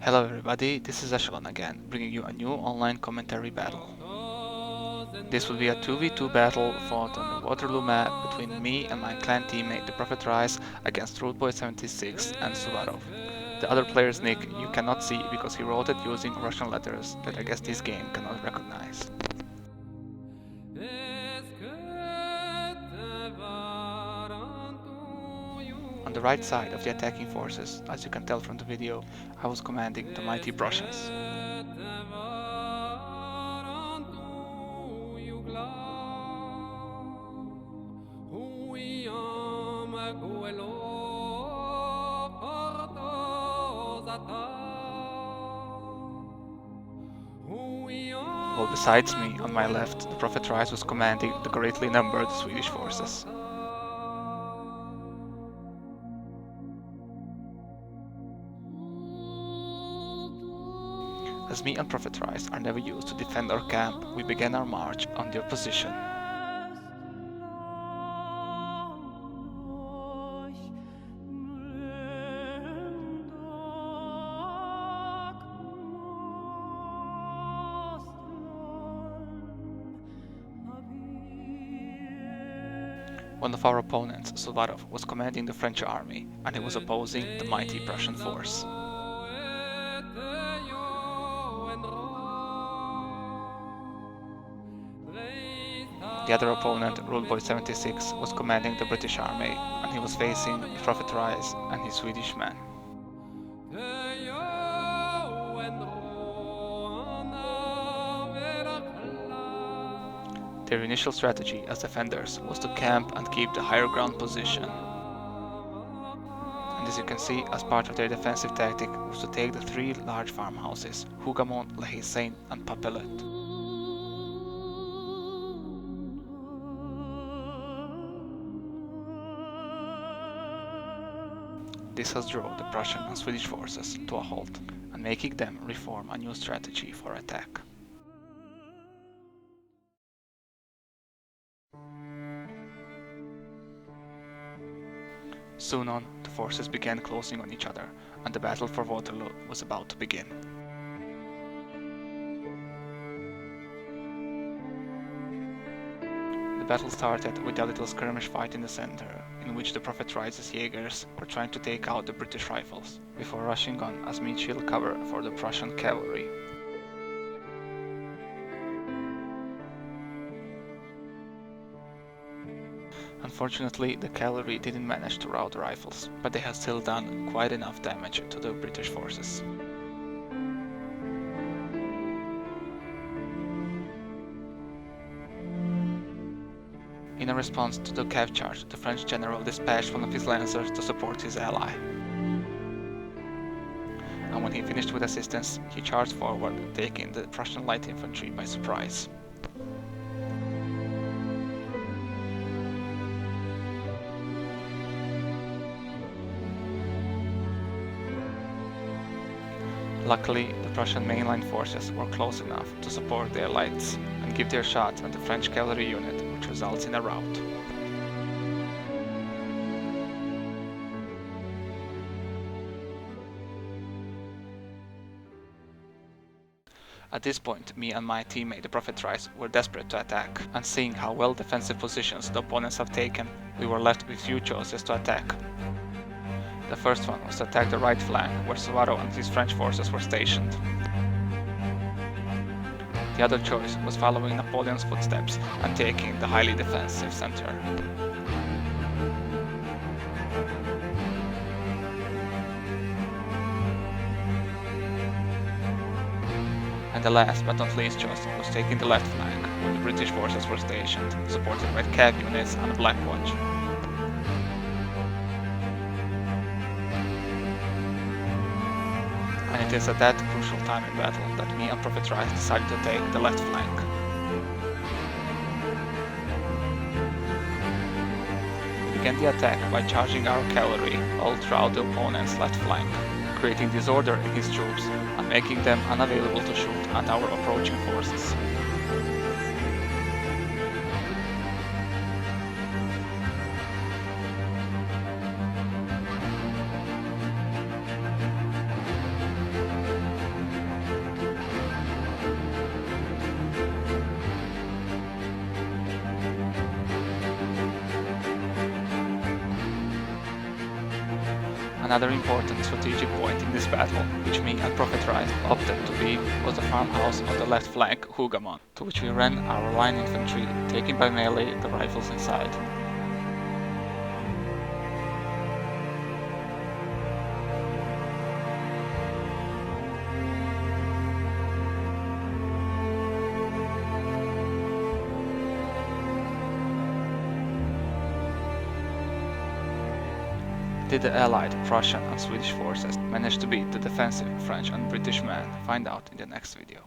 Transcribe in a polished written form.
Hello everybody, this is Echelon again, bringing you a new online commentary battle. This will be a 2v2 battle fought on the Waterloo map between me and my clan teammate TheProphetRise against Ruleboy76 and Suvarov. The other player's nick you cannot see because he wrote it using Russian letters that I guess this game cannot recognize. On the right side of the attacking forces, as you can tell from the video, I was commanding the mighty Prussians. While besides me, on my left, TheProphetRise was commanding the greatly numbered Swedish forces. As me and TheProphetRise are never used to defend our camp, we began our march on their position. One of our opponents, Suvarov, was commanding the French army, and he was opposing the mighty Prussian force. The other opponent, Ruleboy76, was commanding the British army, and he was facing TheProphetRise and his Swedish men. Their initial strategy as defenders was to camp and keep the higher ground position. And as you can see, as part of their defensive tactic was to take the three large farmhouses, Hougamont, La Haye Sainte and Papelotte. This has drawn the Prussian and Swedish forces to a halt, and making them reform a new strategy for attack. Soon on, the forces began closing on each other, and the battle for Waterloo was about to begin. The battle started with a little skirmish fight in the center, in which the TheProphetRise's Jaegers were trying to take out the British rifles, before rushing on as mid-shield cover for the Prussian cavalry. Unfortunately, the cavalry didn't manage to rout the rifles, but they had still done quite enough damage to the British forces. In a response to the cav charge, the French general dispatched one of his lancers to support his ally. And when he finished with assistance, he charged forward, taking the Prussian light infantry by surprise. Luckily, the Prussian mainline forces were close enough to support their lights and give their shot at the French cavalry unit, which results in a rout. At this point, me and my teammate TheProphetRise were desperate to attack, and seeing how well defensive positions the opponents have taken, we were left with few choices to attack. The first one was to attack the right flank, where Suvarov and his French forces were stationed. The other choice was following Napoleon's footsteps and taking the highly defensive center. And the last but not least choice was taking the left flank, where the British forces were stationed, supported by cav units and a Black Watch. And it is at that crucial time in battle that me and TheProphetRise decided to take the left flank. We began the attack by charging our cavalry all throughout the opponent's left flank, creating disorder in his troops and making them unavailable to shoot at our approaching forces. Another important strategic point in this battle, which me and TheProphetRise opted to be, was the farmhouse on the left flank, Hougamon, to which we ran our line infantry, taking by melee the rifles inside. Did the Allied, Prussian and Swedish forces manage to beat the defensive French and British men? Find out in the next video.